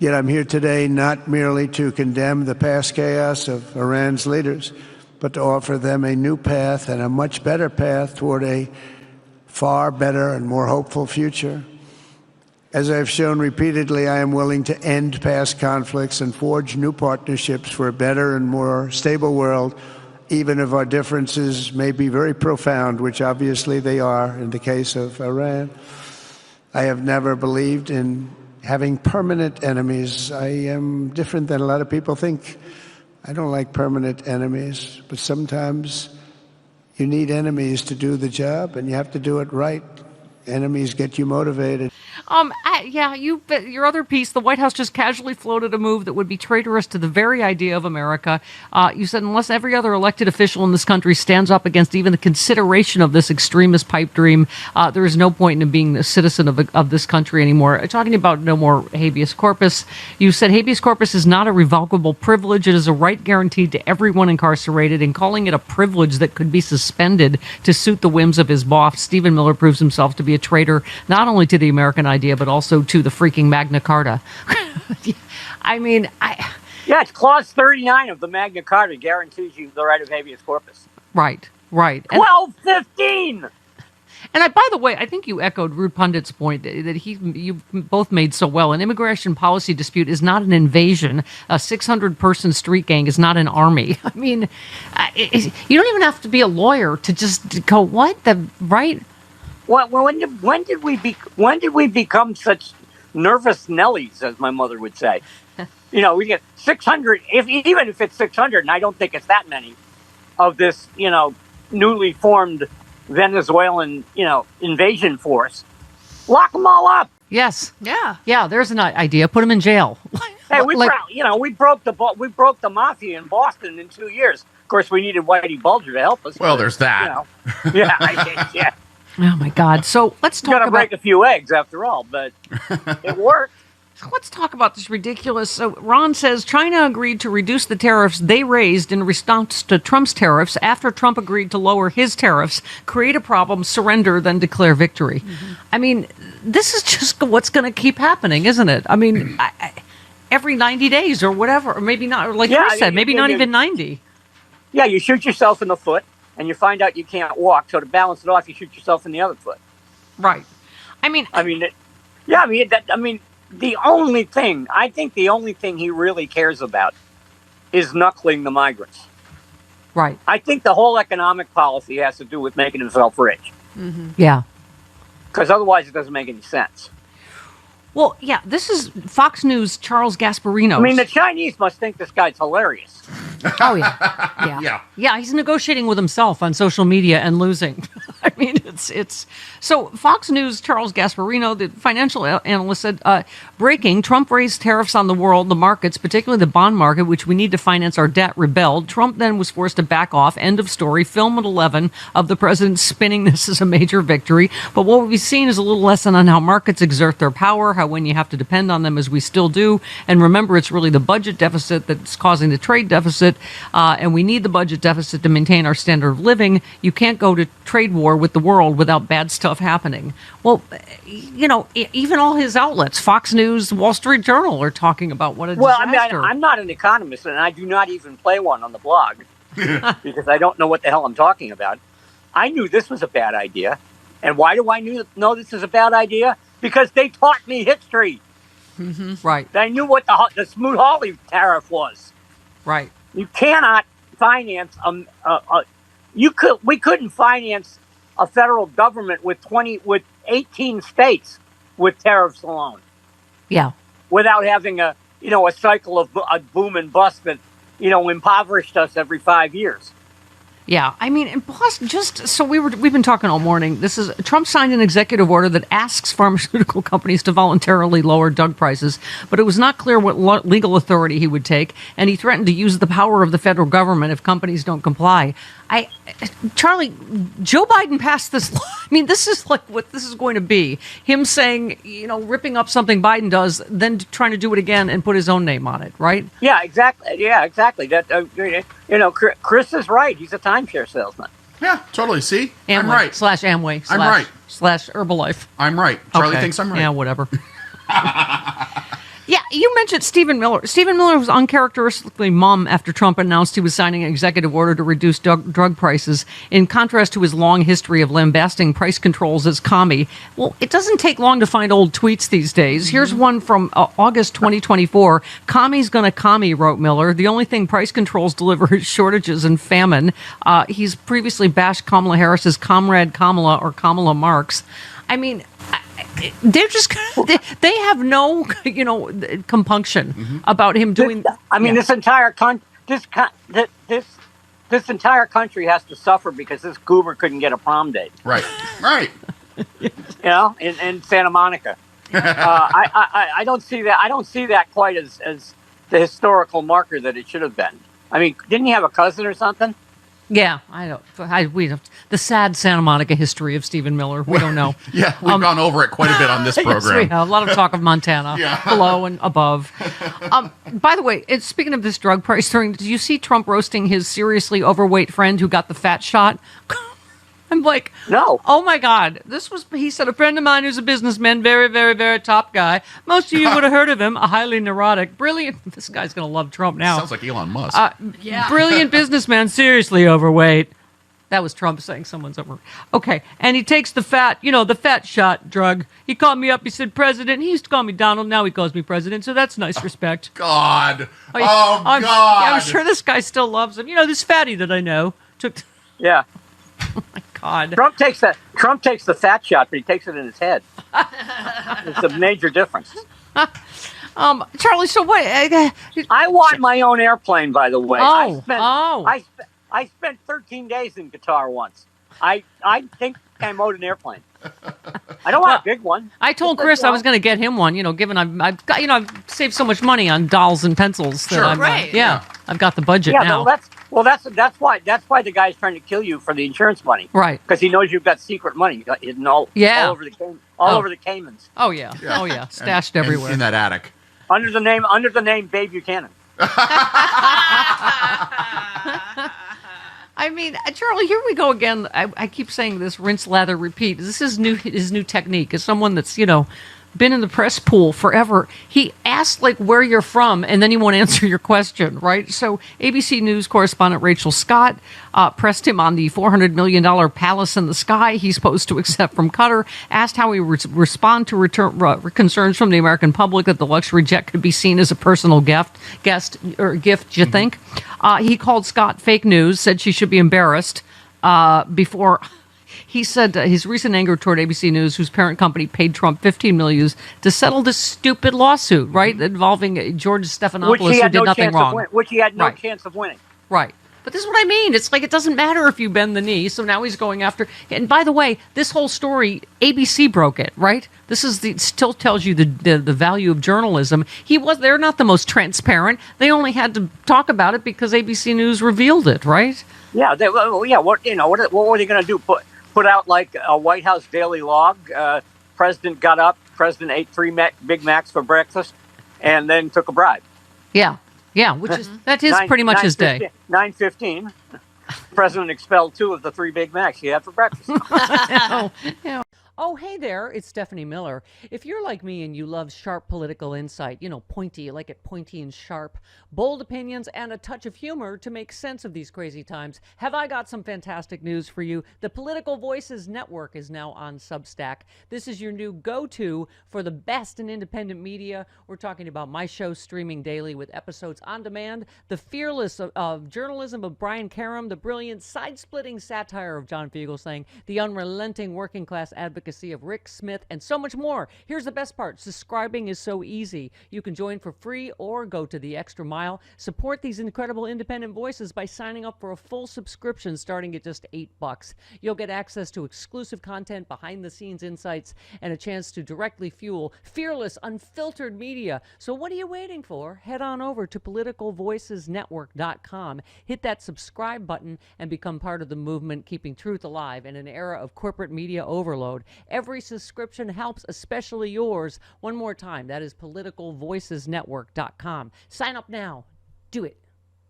Yet I'm here today not merely to condemn the past chaos of Iran's leaders, but to offer them a new path and a much better path toward a far better and more hopeful future. As I've shown repeatedly, I am willing to end past conflicts and forge new partnerships for a better and more stable world, even if our differences may be very profound, which obviously they are in the case of Iran. I have never believed in having permanent enemies. I am different than a lot of people think. I don't like permanent enemies, but sometimes you need enemies to do the job, and you have to do it right. Enemies get you motivated. Your other piece, the White House just casually floated a move that would be traitorous to the very idea of America. You said unless every other elected official in this country stands up against even the consideration of this extremist pipe dream, there is no point in being a citizen of this country anymore. Talking about no more habeas corpus, you said habeas corpus is not a revocable privilege. It is a right guaranteed to everyone incarcerated, and calling it a privilege that could be suspended to suit the whims of his boss, Stephen Miller, proves himself to be a traitor not only to the American idea, but also to the freaking Magna Carta. It's Clause 39 of the Magna Carta guarantees you the right of habeas corpus. Right. 1215! And by the way, I think you echoed Rude Pundit's point that you both made so well. An immigration policy dispute is not an invasion. A 600-person street gang is not an army. I mean, you don't even have to be a lawyer to just go, what? Right? Well, when did we become such nervous Nellies, as my mother would say? We get 600, even if it's 600, and I don't think it's that many, of this, newly formed Venezuelan, invasion force. Lock them all up. Yes. Yeah. There's an idea. Put them in jail. Hey, we broke the mafia in Boston in 2 years. Of course, we needed Whitey Bulger to help us. Well, there's that. Yeah. Oh, my God. So let's talk about... Got to break a few eggs, after all, but it worked. So let's talk about this ridiculous... So Ron says China agreed to reduce the tariffs they raised in response to Trump's tariffs after Trump agreed to lower his tariffs, create a problem, surrender, then declare victory. Mm-hmm. I mean, this is just what's going to keep happening, isn't it? I mean, every 90 days or whatever, or maybe not, or like you said, maybe not even 90. Yeah, you shoot yourself in the foot, and you find out you can't walk, so to balance it off, you shoot yourself in the other foot. Right. The only thing he really cares about is knuckling the migrants. Right. I think the whole economic policy has to do with making himself rich. Mm-hmm. Yeah. Because otherwise it doesn't make any sense. Well, yeah, this is Fox News' Charles Gasparino. I mean, the Chinese must think this guy's hilarious. Oh, yeah. Yeah, he's negotiating with himself on social media and losing. I mean, it's... So Fox News' Charles Gasparino, the financial analyst, said, breaking, Trump raised tariffs on the world, the markets, particularly the bond market, which we need to finance our debt, rebelled. Trump then was forced to back off. End of story. Film at 11 of the president spinning this as a major victory. But what we've seen is a little lesson on how markets exert their power, how when you have to depend on them, as we still do. And remember, it's really the budget deficit that's causing the trade deficit. And we need the budget deficit to maintain our standard of living. You can't go to trade war with the world without bad stuff happening. Well, even all his outlets, Fox News, Wall Street Journal, are talking about what a disaster. I'm not an economist, and I do not even play one on the blog because I don't know what the hell I'm talking about. I knew this was a bad idea. And why do I know this is a bad idea? Because they taught me history. Mm-hmm. Right. I knew what the Smoot-Hawley tariff was. Right. You cannot finance we couldn't finance a federal government with 18 states with tariffs alone. Yeah. Without having a cycle of a boom and bust that impoverished us every 5 years. Yeah, I mean, and plus, just so we've been talking all morning. Trump signed an executive order that asks pharmaceutical companies to voluntarily lower drug prices, but it was not clear what legal authority he would take, and he threatened to use the power of the federal government if companies don't comply. Charlie, Joe Biden passed this law. I mean, this is like what this is going to be. Him saying, ripping up something Biden does, then trying to do it again and put his own name on it, right? Yeah, exactly. Yeah, exactly. Chris is right. He's a timeshare salesman. Yeah, totally. See? Amway, I'm right. /Amway. I'm right. /Herbalife. I'm right. Charlie thinks I'm right. Yeah, whatever. Yeah, you mentioned Stephen Miller. Stephen Miller was uncharacteristically mum after Trump announced he was signing an executive order to reduce drug prices, in contrast to his long history of lambasting price controls as commie. Well, it doesn't take long to find old tweets these days. Here's one from August 2024. Commie's gonna commie, wrote Miller. The only thing price controls deliver is shortages and famine. He's previously bashed Kamala Harris's comrade Kamala, or Kamala Marx. I mean, they're just they have no compunction about him doing. This entire this entire country has to suffer because this goober couldn't get a prom date. Right. In Santa Monica. I don't see that. I don't see that quite as the historical marker that it should have been. I mean, didn't he have a cousin or something? Yeah, we don't. The sad Santa Monica history of Stephen Miller. We don't know. Yeah, we've gone over it quite a bit on this program. Yes, we have. A lot of talk of Montana, below and above. By the way, speaking of this drug price thing, did you see Trump roasting his seriously overweight friend who got the fat shot? I'm like, no. Oh my God. He said, a friend of mine who's a businessman, very, very, very top guy. Most of you would have heard of him, a highly neurotic, brilliant. This guy's going to love Trump now. Sounds like Elon Musk. Brilliant businessman, seriously overweight. That was Trump saying someone's overweight. Okay. And he takes the fat shot drug. He called me up. He said, President. He used to call me Donald. Now he calls me President. So that's nice respect. God. God. God. I'm sure this guy still loves him. This fatty that I know took. Yeah. Oh my God. Trump takes the fat shot, but he takes it in his head. It's a major difference. Charlie, so what? I want my own airplane, by the way. I spent 13 days in Qatar once. I think I'm owed an airplane. I don't want a big one. I told Chris I was going to get him one. Given I've got, I've saved so much money on dolls and pencils. Sure, right? I've got the budget now. That's why the guy's trying to kill you for the insurance money, right? Because he knows you've got secret money hidden all over the Caymans. Oh yeah, stashed everywhere in that attic under the name Babe Buchanan. I mean, Charlie, here we go again. I keep saying this: rinse, lather, repeat. This is his new technique. As someone that's been in the press pool forever, he asks where you're from, and then he won't answer your question, right? So ABC News correspondent Rachel Scott pressed him on the $400 million palace in the sky he's supposed to accept from Qatar, asked how he would respond to concerns from the American public that the luxury jet could be seen as a personal gift, you think? He called Scott fake news, said she should be embarrassed before... He said his recent anger toward ABC News, whose parent company paid Trump $15 million to settle this stupid lawsuit, right, involving George Stephanopoulos, who did nothing wrong. Which he had no chance of winning. Right. But this is what I mean. It's it doesn't matter if you bend the knee. So now he's going after. And by the way, this whole story, ABC broke it, right? This is still tells you the value of journalism. They're not the most transparent. They only had to talk about it because ABC News revealed it, right? Yeah. What were they going to do? Put out a White House daily log. President got up. President ate 3 Big Macs for breakfast, and then took a bribe. Yeah, which is pretty much his day. 9:15. President expelled 2 of the 3 Big Macs he had for breakfast. Oh, hey there, it's Stephanie Miller. If you're like me and you love sharp political insight, pointy, you like it pointy and sharp, bold opinions, and a touch of humor to make sense of these crazy times, have I got some fantastic news for you. The Political Voices Network is now on Substack. This is your new go-to for the best in independent media. We're talking about my show streaming daily with episodes on demand, the fearless of journalism of Brian Karem, the brilliant side-splitting satire of John Fugelsang, the unrelenting working class advocacy of Rick Smith, and so much more. Here's the best part. Subscribing is so easy. You can join for free or go to the extra mile. Support these incredible independent voices by signing up for a full subscription starting at just $8. You'll get access to exclusive content, behind-the-scenes insights, and a chance to directly fuel fearless, unfiltered media. So what are you waiting for? Head on over to politicalvoicesnetwork.com. Hit that subscribe button and become part of the movement keeping truth alive in an era of corporate media overload. Every subscription helps, especially yours. One more time, that is politicalvoicesnetwork.com. Sign up now. Do it.